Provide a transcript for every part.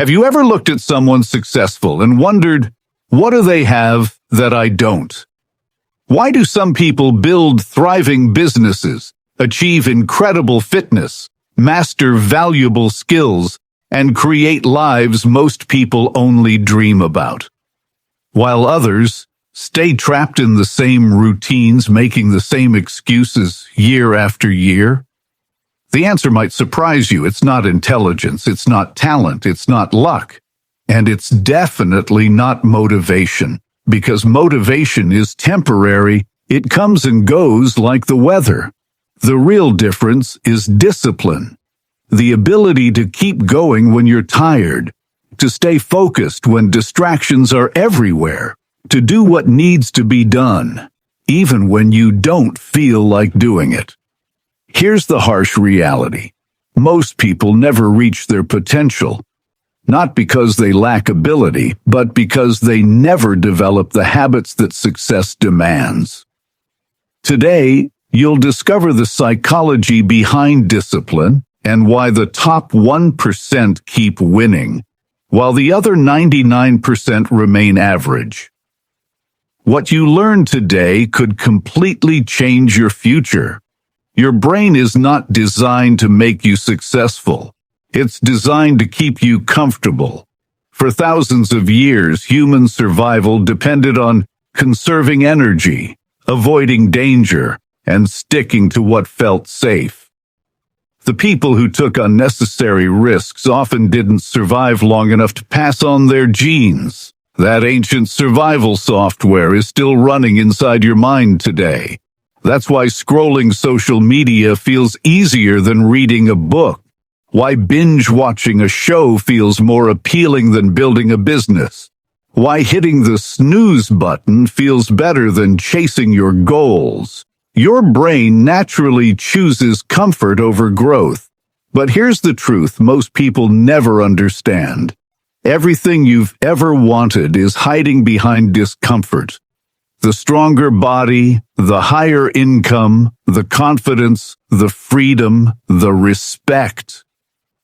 Have you ever looked at someone successful and wondered, what do they have that I don't? Why do some people build thriving businesses, achieve incredible fitness, master valuable skills, and create lives most people only dream about, while others stay trapped in the same routines, making the same excuses year after year? The answer might surprise you. It's not intelligence, it's not talent, it's not luck, and it's definitely not motivation, because motivation is temporary. It comes and goes like the weather. The real difference is discipline, the ability to keep going when you're tired, to stay focused when distractions are everywhere, to do what needs to be done, even when you don't feel like doing it. Here's the harsh reality. Most people never reach their potential, not because they lack ability, but because they never develop the habits that success demands. Today, you'll discover the psychology behind discipline and why the top 1% keep winning, while the other 99% remain average. What you learn today could completely change your future. Your brain is not designed to make you successful. It's designed to keep you comfortable. For thousands of years, human survival depended on conserving energy, avoiding danger, and sticking to what felt safe. The people who took unnecessary risks often didn't survive long enough to pass on their genes. That ancient survival software is still running inside your mind today. That's why scrolling social media feels easier than reading a book. Why binge-watching a show feels more appealing than building a business. Why hitting the snooze button feels better than chasing your goals. Your brain naturally chooses comfort over growth. But here's the truth most people never understand. Everything you've ever wanted is hiding behind discomfort. The stronger body, the higher income, the confidence, the freedom, the respect.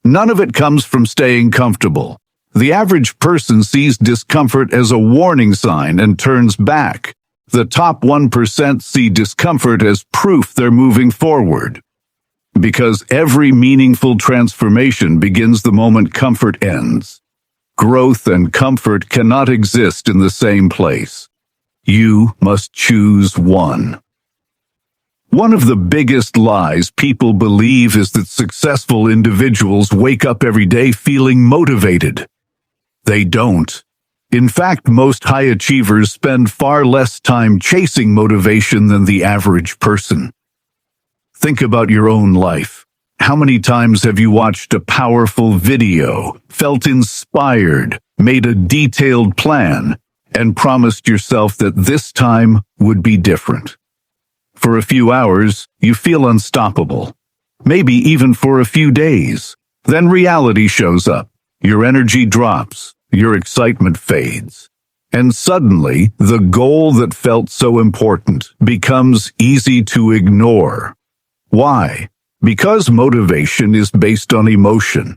None of it comes from staying comfortable. The average person sees discomfort as a warning sign and turns back. The top 1% see discomfort as proof they're moving forward. Because every meaningful transformation begins the moment comfort ends. Growth and comfort cannot exist in the same place. You must choose one. One of the biggest lies people believe is that successful individuals wake up every day feeling motivated. They don't. In fact, most high achievers spend far less time chasing motivation than the average person. Think about your own life. How many times have you watched a powerful video, felt inspired, made a detailed plan, and promised yourself that this time would be different? For a few hours, you feel unstoppable. Maybe even for a few days. Then reality shows up. Your energy drops. Your excitement fades. And suddenly, the goal that felt so important becomes easy to ignore. Why? Because motivation is based on emotion.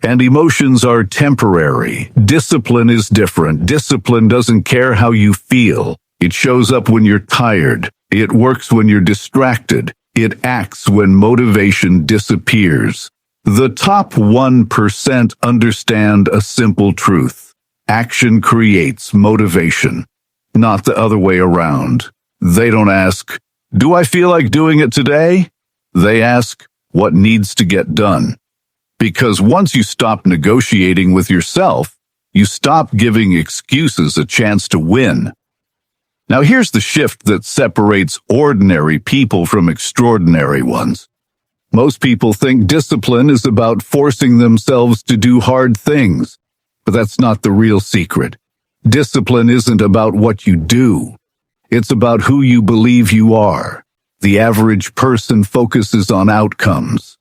And emotions are temporary. Discipline is different. Discipline doesn't care how you feel. It shows up when you're tired. It works when you're distracted. It acts when motivation disappears. The top 1% understand a simple truth. Action creates motivation, not the other way around. They don't ask, "Do I feel like doing it today?" They ask, "What needs to get done?" Because once you stop negotiating with yourself, you stop giving excuses a chance to win. Now here's the shift that separates ordinary people from extraordinary ones. Most people think discipline is about forcing themselves to do hard things, but that's not the real secret. Discipline isn't about what you do. It's about who you believe you are. The average person focuses on outcomes.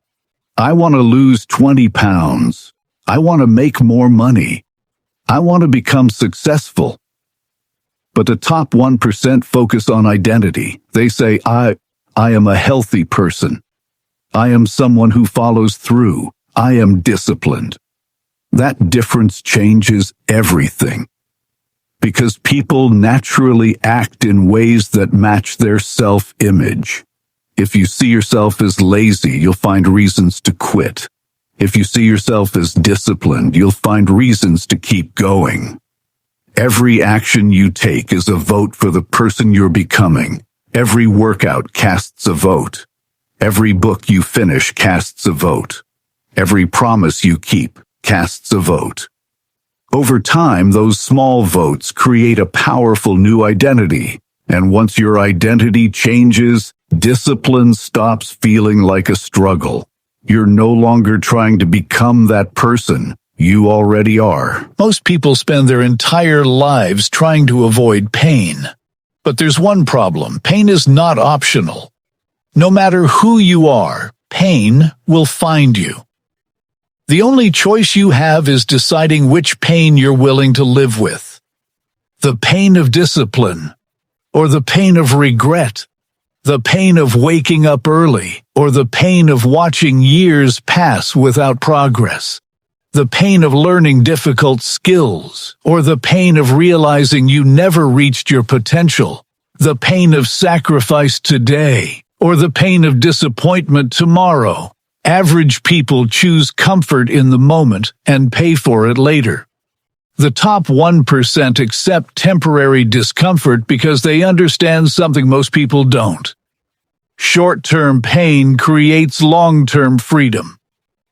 I want to lose 20 pounds. I want to make more money. I want to become successful. But the top 1% focus on identity. They say, I am a healthy person. I am someone who follows through. I am disciplined. That difference changes everything. Because people naturally act in ways that match their self-image. If you see yourself as lazy, you'll find reasons to quit. If you see yourself as disciplined, you'll find reasons to keep going. Every action you take is a vote for the person you're becoming. Every workout casts a vote. Every book you finish casts a vote. Every promise you keep casts a vote. Over time, those small votes create a powerful new identity. And once your identity changes, discipline stops feeling like a struggle. You're no longer trying to become that person. You already are. Most people spend their entire lives trying to avoid pain. But there's one problem. Pain is not optional. No matter who you are, pain will find you. The only choice you have is deciding which pain you're willing to live with. The pain of discipline, or the pain of regret. The pain of waking up early, or the pain of watching years pass without progress. The pain of learning difficult skills, or the pain of realizing you never reached your potential. The pain of sacrifice today, or the pain of disappointment tomorrow. Average people choose comfort in the moment and pay for it later. The top 1% accept temporary discomfort because they understand something most people don't. Short-term pain creates long-term freedom.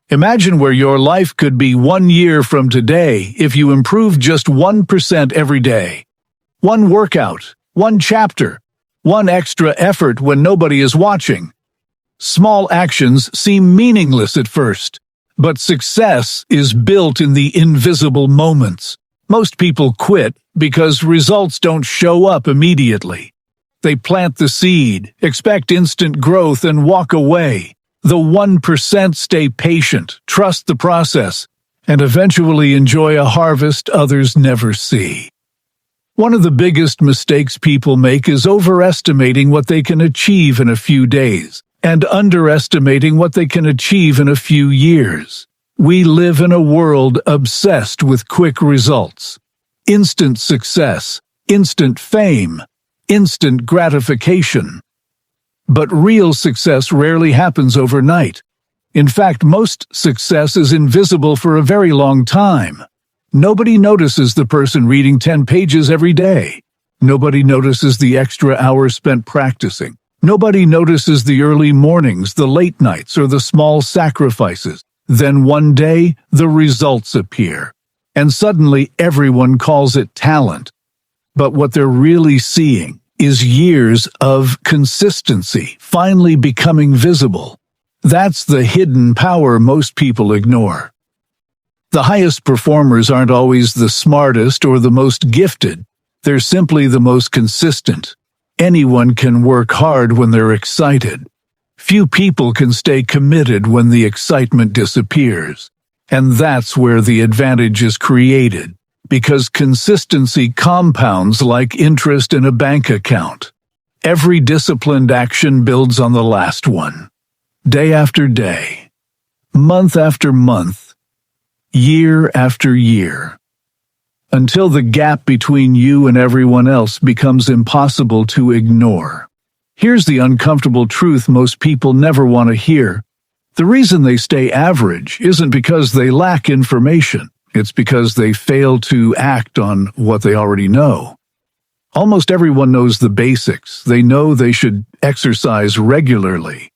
Imagine where your life could be 1 year from today if you improve just 1% every day. One workout, one chapter, one extra effort when nobody is watching. Small actions seem meaningless at first, but success is built in the invisible moments. Most people quit because results don't show up immediately. They plant the seed, expect instant growth, and walk away. The 1% stay patient, trust the process, and eventually enjoy a harvest others never see. One of the biggest mistakes people make is overestimating what they can achieve in a few days, and underestimating what they can achieve in a few years. We live in a world obsessed with quick results. Instant success, instant fame, instant gratification. But real success rarely happens overnight. In fact, most success is invisible for a very long time. Nobody notices the person reading 10 pages every day. Nobody notices the extra hours spent practicing. Nobody notices the early mornings, the late nights, or the small sacrifices. Then one day, the results appear. And suddenly, everyone calls it talent. But what they're really seeing is years of consistency finally becoming visible. That's the hidden power most people ignore. The highest performers aren't always the smartest or the most gifted. They're simply the most consistent. Anyone can work hard when they're excited. Few people can stay committed when the excitement disappears. And that's where the advantage is created, because consistency compounds like interest in a bank account. Every disciplined action builds on the last one. Day after day, month after month, year after year, until the gap between you and everyone else becomes impossible to ignore. Here's the uncomfortable truth most people never want to hear. The reason they stay average isn't because they lack information. It's because they fail to act on what they already know. Almost everyone knows the basics. They know they should exercise regularly.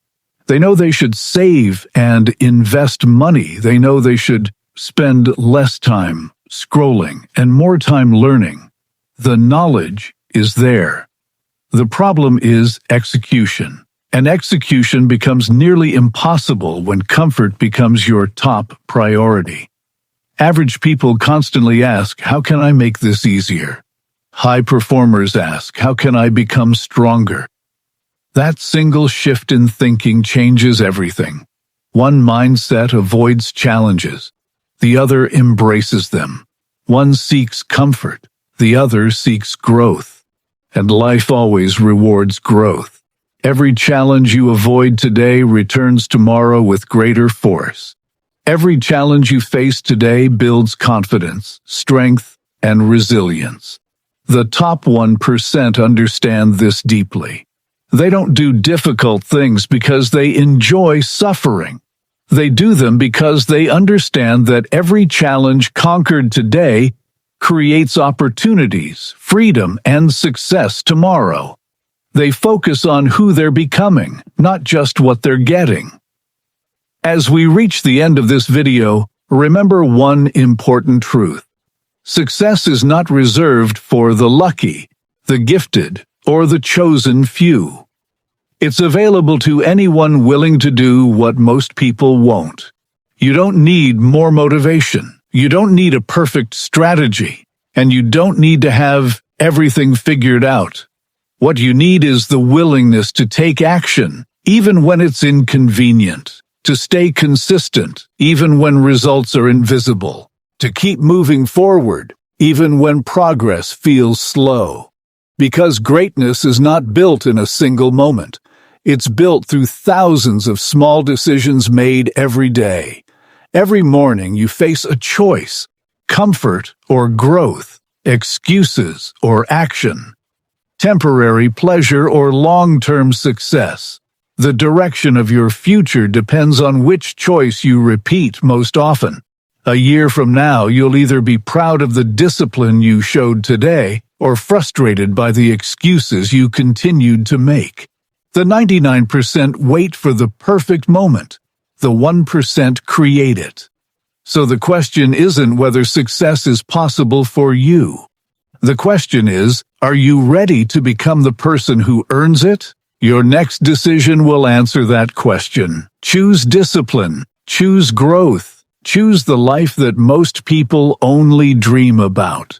They know they should save and invest money. They know they should spend less time scrolling and more time learning. The knowledge is there. The problem is execution. And execution becomes nearly impossible when comfort becomes your top priority. Average people constantly ask, how can I make this easier? High performers ask, how can I become stronger? That single shift in thinking changes everything. One mindset avoids challenges. The other embraces them. One seeks comfort. The other seeks growth. And life always rewards growth. Every challenge you avoid today returns tomorrow with greater force. Every challenge you face today builds confidence, strength, and resilience. The top 1% understand this deeply. They don't do difficult things because they enjoy suffering. They do them because they understand that every challenge conquered today creates opportunities, freedom, and success tomorrow. They focus on who they're becoming, not just what they're getting. As we reach the end of this video, remember one important truth. Success is not reserved for the lucky, the gifted, or the chosen few. It's available to anyone willing to do what most people won't. You don't need more motivation. You don't need a perfect strategy. And you don't need to have everything figured out. What you need is the willingness to take action, even when it's inconvenient, to stay consistent, even when results are invisible, to keep moving forward, even when progress feels slow. Because greatness is not built in a single moment. It's built through thousands of small decisions made every day. Every morning you face a choice, comfort or growth, excuses or action, temporary pleasure or long-term success. The direction of your future depends on which choice you repeat most often. A year from now, you'll either be proud of the discipline you showed today or frustrated by the excuses you continued to make. The 99% wait for the perfect moment. The 1% create it. So the question isn't whether success is possible for you. The question is, are you ready to become the person who earns it? Your next decision will answer that question. Choose discipline. Choose growth. Choose the life that most people only dream about.